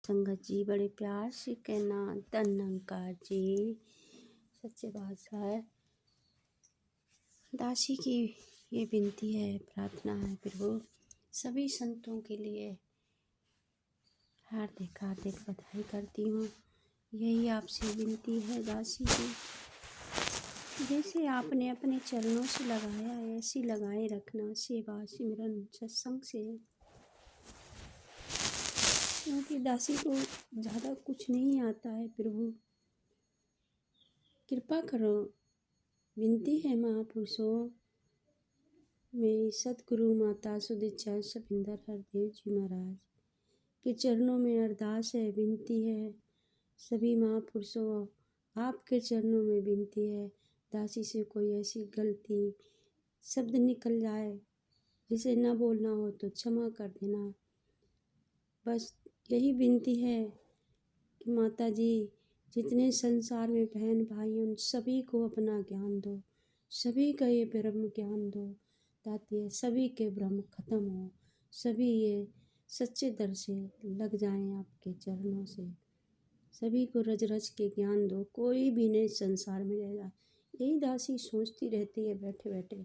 संगत जी बड़े प्यार से कहना धन अंकार जी। सच्चे बादशाह दासी की ये विनती है, प्रार्थना है प्रभु, सभी संतों के लिए हार्दिक हार्दिक बधाई करती हूँ। यही आपसे विनती है दासी की, जैसे आपने अपने चरणों से लगाया है ऐसी लगाए रखना, सेवा सिमरन सत्संग से, क्योंकि दासी को ज़्यादा कुछ नहीं आता है। प्रभु कृपा करो, विनती है महापुरुषों, मेरी सतगुरु माता सुदीक्षा सपिंदर हरदेव जी महाराज के चरणों में अरदास है, विनती है। सभी महापुरुषों आपके चरणों में विनती है, दासी से कोई ऐसी गलती शब्द निकल जाए जिसे न बोलना हो तो क्षमा कर देना। बस यही विनती है कि माता जी जितने संसार में बहन भाई उन सभी को अपना ज्ञान दो, सभी का ये ब्रह्म ज्ञान दो दाती है, सभी के ब्रह्म खत्म हो, सभी ये सच्चे दर से लग जाएं आपके चरणों से, सभी को रज रज के ज्ञान दो, कोई भी नहीं संसार में रह जाए। यही दासी सोचती रहती है बैठे बैठे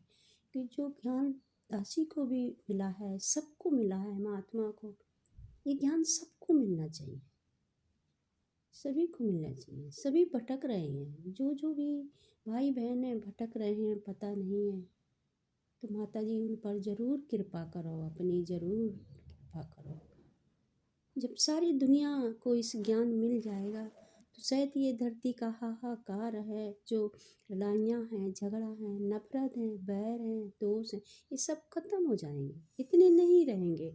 कि जो ज्ञान दासी को भी मिला है, सबको मिला है, महात्मा को ये ज्ञान सबको मिलना चाहिए, सभी को मिलना चाहिए। सभी भटक रहे हैं, जो भी भाई बहन हैं भटक रहे हैं, पता नहीं है। तो माता जी उन पर ज़रूर कृपा करो, अपनी ज़रूर कृपा करो। जब सारी दुनिया को इस ज्ञान मिल जाएगा तो शायद ये धरती का हाहाकार है, जो लड़ाइयाँ हैं, झगड़ा है, नफरत है, बैर है, दोष है, ये सब खत्म हो जाएंगे, इतने नहीं रहेंगे।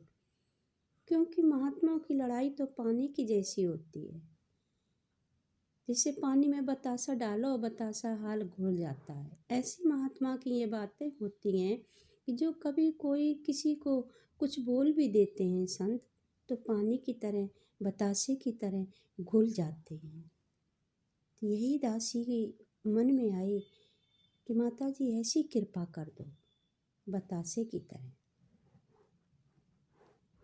क्योंकि महात्माओं की लड़ाई तो पानी की जैसी होती है, जैसे पानी में बतासा डालो, बतासा हाल घुल जाता है। ऐसी महात्मा की ये बातें होती हैं कि जो कभी कोई किसी को कुछ बोल भी देते हैं संत, तो पानी की तरह, बतासे की तरह घुल जाते हैं। तो यही दासी के मन में आई कि माता जी ऐसी कृपा कर दो, बतासे की तरह।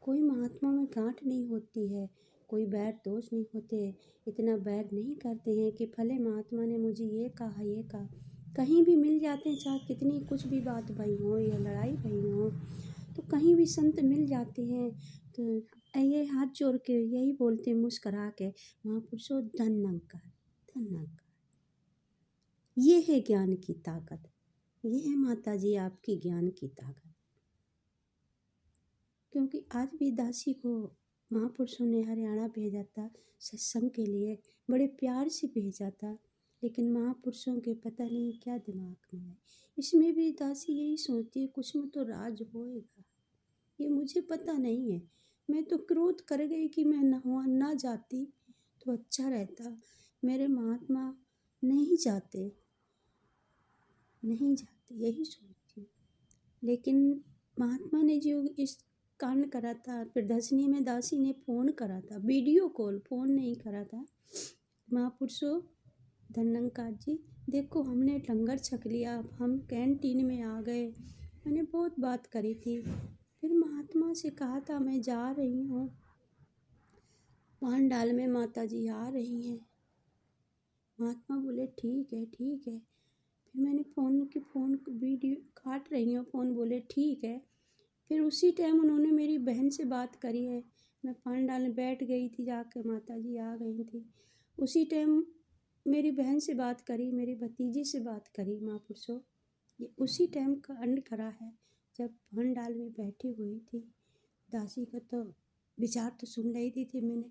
कोई महात्मा में गांठ नहीं होती है, कोई बैर दोष नहीं होते, इतना बैर नहीं करते हैं कि फले महात्मा ने मुझे ये कहा ये कहा। कहीं भी मिल जाते हैं, चाहे कितनी कुछ भी बात भई हो या लड़ाई भई हो, तो कहीं भी संत मिल जाते हैं तो ये हाथ जोड़ के यही बोलते हैं मुस्करा के, महापुरुषों धन निरंकार, धन निरंकार। ये है ज्ञान की ताकत, ये है माता जी आपकी ज्ञान की ताकत। क्योंकि आज भी दासी को महापुरुषों ने हरियाणा भेजा था सत्संग के लिए, बड़े प्यार से भेजा था, लेकिन महापुरुषों के पता नहीं क्या दिमाग में है। इसमें भी दासी यही सोचती है कुछ में तो राज होएगा, ये मुझे पता नहीं है। मैं तो क्रोध कर गई कि मैं वहाँ ना जाती तो अच्छा रहता, मेरे महात्मा नहीं जाते, नहीं जाते, यही सोचती हूँ। लेकिन महात्मा ने जो इस कांड करा था, प्रदर्शनी में दासी ने फ़ोन करा था, वीडियो कॉल, फ़ोन नहीं करा था। महापुरुषों धन निरंकार जी देखो हमने लंगर छक लिया, अब हम कैंटीन में आ गए, मैंने बहुत बात करी थी। फिर महात्मा से कहा था मैं जा रही हूँ, पानडाल में माता जी आ रही हैं। महात्मा बोले ठीक है ठीक है। फिर मैंने फ़ोन वीडियो काट रही हूँ, फ़ोन बोले ठीक है। फिर उसी टाइम उन्होंने मेरी बहन से बात करी है, मैं पानडाल में बैठ गई थी, जाकर माता जी आ गई थी। उसी टाइम मेरी बहन से बात करी, मेरी भतीजी से बात करी। महापुरुषों ये उसी टाइम का अंड करा है, जब पानडाल में बैठी हुई थी। दासी का तो विचार तो सुन रही थी, मैंने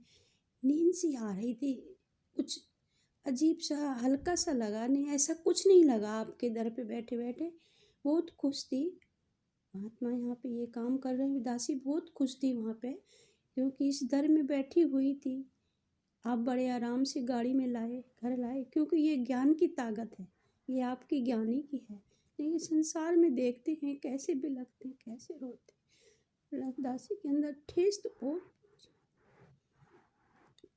नींद सी आ रही थी, कुछ अजीब सा हल्का सा लगा, नहीं ऐसा कुछ नहीं लगा। आपके दर पे बैठे बैठे बहुत खुश थी, महात्मा यहाँ पे ये काम कर रहे हैं, दासी बहुत खुश थी वहाँ पे, क्योंकि इस दर में बैठी हुई थी। आप बड़े आराम से गाड़ी में लाए, घर लाए, क्योंकि ये ज्ञान की ताकत है, ये आपकी ज्ञानी की है। लेकिन संसार में देखते हैं कैसे बिलखते हैं, कैसे रोते हैं। दासी के अंदर ठेस तो बहुत,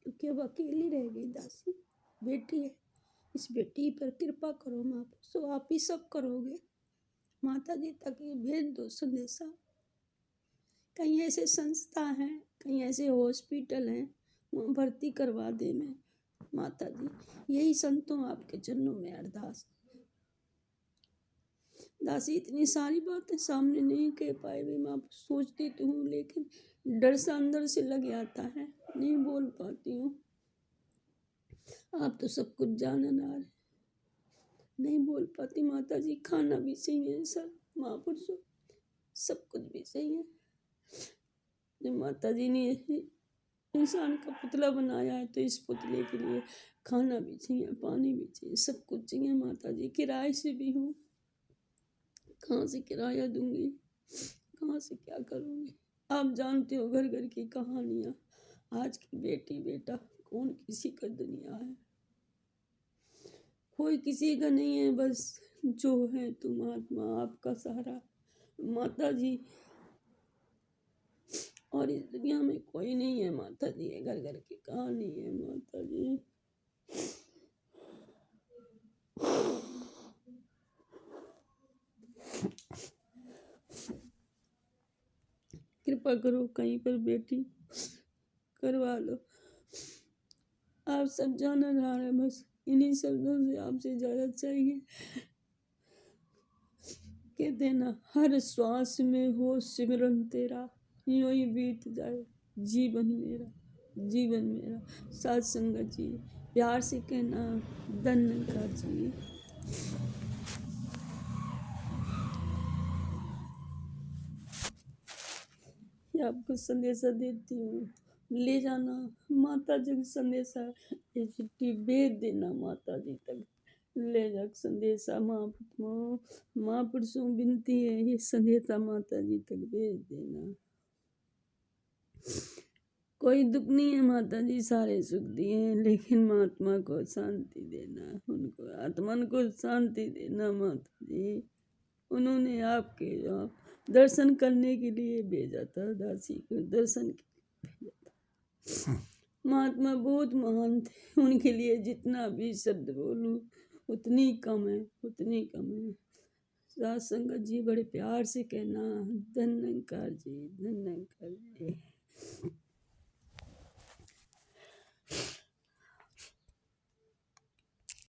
क्योंकि अब अकेली रह गई दासी, बेटी है, इस बेटी पर कृपा करो महापुरुषों, आप ही सब करोगे। माता जी तक ये भेज दो संदेशा। कहीं ऐसे संस्था हैं, कहीं ऐसे हॉस्पिटल हैं वहाँ भर्ती करवा दे मैं माता जी, यही संतों आपके चरणों में अरदास। दासी इतनी सारी बातें सामने नहीं कह पाए भी माँ, सोचती तो हूँ लेकिन डर सा अंदर से लग आता है, नहीं बोल पाती हूँ। आप तो सब कुछ जानन आ रहे, नहीं बोल पाती माता जी। खाना भी सही है सब महापुरुषों, सब कुछ भी सही है। जब माता जी ने इंसान का पुतला बनाया है तो इस पुतले के लिए खाना भी चाहिए, पानी भी चाहिए, सब कुछ चाहिए माता जी। किराए से भी हूँ, कहाँ से किराया दूंगी, कहाँ से क्या करूँगी। आप जानते हो घर घर की कहानियाँ, आज की बेटी बेटा कौन किसी का दुनिया है, कोई किसी का नहीं है, बस जो है तुम आत्मा आपका सहारा माता जी। और इस दुनिया में कोई नहीं है माता जी, घर घर की कहानी है माता जी। कृपा करो कहीं पर बेटी करवा लो। आप सब जाना जा रहे, बस इन्हीं शब्दों से आपसे ज्यादा चाहिए। कह देना हर श्वास में हो सिमरन तेरा, यूं ही बीत जाए जीवन मेरा, जीवन मेरा। साथ संगत जी प्यार से कहना धन्यकार जी। ये आपको संदेशा देती हूँ, ले जाना माता जी का संदेशा, ये चिट्ठी भेज देना माता जी तक, ले जा संदेशा। महापुरुषों विनती है, ये संदेशा माता जी तक भेज देना। कोई दुख नहीं है माता जी, सारे सुख दिए हैं, लेकिन महात्मा को शांति देना, उनको आत्मन को शांति देना माता जी। उन्होंने आपके दर्शन करने के लिए भेजा था, दासी को दर्शन के लिए भेजा था। महात्मा बहुत महान थे, उनके लिए जितना भी शब्द बोलूं उतनी कम है, उतनी कम है। साथ संगत जी बड़े प्यार से कहना धन्यकार जी, धन्यकार जी।